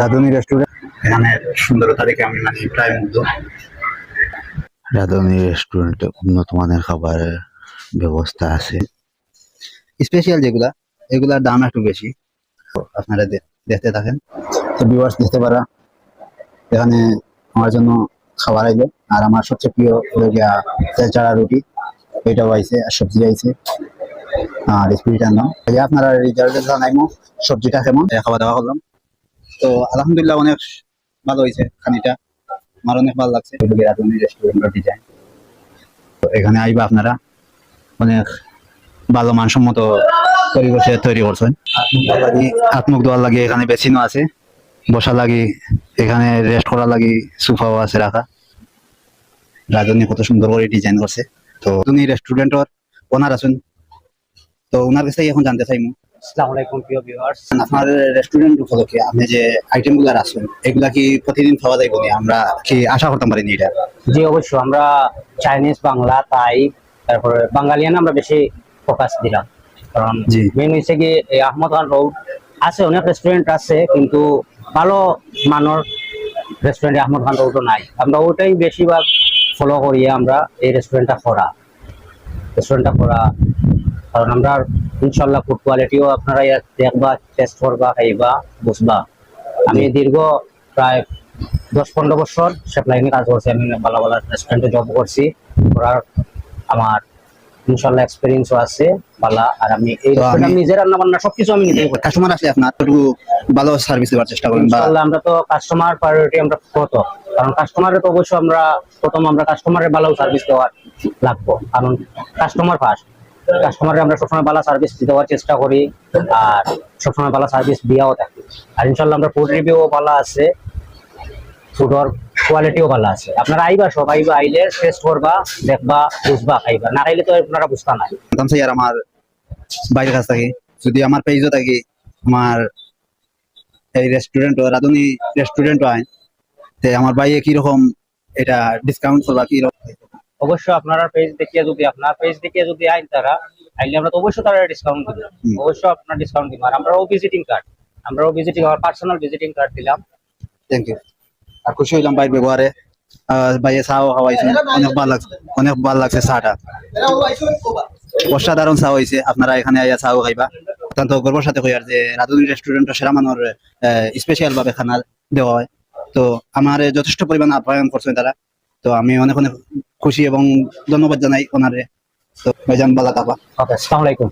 রাধুনী restaurant, এখানে সুন্দরতা দেখে আমি মানে প্রায় মুগ্ধ। রাধুনী রেস্টুরেন্টে উন্নত মানের খাবারের ব্যবস্থা আছে। স্পেশাল যেগুলা, এগুলার দাম একটু বেশি। তো আপনারা দেখতে থাকেন, তো ভিউয়ার্স দেখতে পারা। এখানে আমার জন্য খাবার আইলো, আর আমার সবচেয়ে প্রিয় হলো গিয়া তেল চাড়া রুটি, এটাও আইছে, আর সবজি আইছে, আর স্পিরিট আনলাম। আপনারা রিজাল্ট জানাইমো সবজিটা কেমন। খাওয়া দাওয়া করলাম, তো আলহামদুলিল্লাহ অনেক ভালো হয়েছে খানিটা, আমার অনেক ভালো লাগছে। রাধুনী রেস্টুরেন্টের ডিজাইন, তো এখানে আইবা আপনারা, অনেক ভালো মানসম্মত পরিবেশে তৈরি করছেন। হাত মুখ ধোয়ার লাগে এখানে বেসিনও আছে, বসার লাগি এখানে রেস্ট করার লাগি সোফাও আছে রাখা। রাধুনী কত সুন্দর করে ডিজাইন করছে। তো তুমি রেস্টুরেন্টের ওনার আছেন, তো ওনার কাছে এখন জানতে চাইমু আসসালামু আলাইকুম প্রিয় ভিউয়ার্স। আপনার রেস্টুরেন্ট উপলক্ষে আপনি যে আইটেম গুলা রাখছেন এগুলা কি প্রতিদিন খাওয়া যাইব নি? আমরা কি আশা করতাম পারিনি এটা? জি অবশ্যই, আমরা চাইনিজ, বাংলা, তাই, তারপরে বাঙালিয়ান আমরা বেশি ফোকাস দিলাম। কারণ জি। মেন হচ্ছে কি এই আহমদ খান রোড আছে, অনেক রেস্টুরেন্ট আছে, কিন্তু ভালো মানের রেস্টুরেন্ট আহমদ খান রোডও নাই। আমরা ওটাই বেশিরভাগ ফলো করি, আমরা এই রেস্টুরেন্টটা করা। কারণ আমরা ইনশাল্লাহ ফুড কোয়ালিটিও আপনারা দেখবা, টেস্ট করবা, খাইবা, বুঝবা। আমি দীর্ঘ প্রায় 10-15 বছর শেফ লাইনে কাজ করছি। আমি ভালো ভালো রেস্টুরেন্টে জব করছি, করার আমার ইনশাল্লাহ এক্সপিরিয়েন্সও আছে ভালো। আর আমি এই রেস্টুরেন্টে নিজের রান্না বান্না সবকিছু আমি নিজেই করি। কাস্টমার আসলে আপনার একটু ভালো সার্ভিস দেওয়ার চেষ্টা করেন, বা ইনশাল্লাহ আমরা তো কাস্টমার প্রায়োরিটি আমরা কত, কারণ কাস্টমারের তো অবশ্যই আমরা প্রথম আমরা কাস্টমারের ভালো সার্ভিস দেওয়ার লাগবো, কারণ কাস্টমার ফার্স্ট। কাস্টমারের আমরা সবসময় ভালো সার্ভিস দেওয়ার চেষ্টা করি, আর সবসময় ভালো সার্ভিস দিয়াও থাকি। আর ইনশাল্লাহ আমরা ফুড রিভিউ ভালো আছে, ফুডর কোয়ালিটিও ভালো আছে। আপনারা আইবা, সবাই আইলে টেস্ট করবা, দেখবা, বুঝবা, খাইবা। না খাইলে তো আপনারা বুঝতা না। আর আমার বাইরের কাছ থেকে যদি আমার পেজও থাকি, আমার এই রেস্টুরেন্ট রাধুনী রেস্টুরেন্ট হয়, তে আমার বাইরে কিরকম এটা ডিসকাউন্ট করবা কিরকম? অবশ্যই আপনারা পেজ দেখিয়ে যদি আইন তারা আইলে আমরা তো অবশ্যই তারা ডিসকাউন্ট দিব। অবশ্যই আপনার ডিসকাউন্ট দিব। আর আমরাও ভিজিটিং কার্ড, আমার পার্সোনাল ভিজিটিং কার্ড দিলাম। Thank you. আর খুশি হইলাম বাইর ব্যবহারে। বাইরে চাও খাওয়াইছে, অনেক ভালো লাগছে চাটা, অসাধারণ চা হয়েছে। আপনারা এখানে আইয়া চাও খাইবা। অত্যন্ত গর্বের সাথে কই আর যে রাধুনী রেস্টুরেন্ট সেরা মানের স্পেশাল ভাবে খানা দেওয়া হয়। তো আমার যথেষ্ট পরিমাণ আপ্যায়ন করছেন তারা, তো আমি অনেক অনেক খুশি এবং ধন্যবাদ জানাই ওনারে। তো ভাইজান ভালো থাকবা। ওকে, আসসালামু আলাইকুম।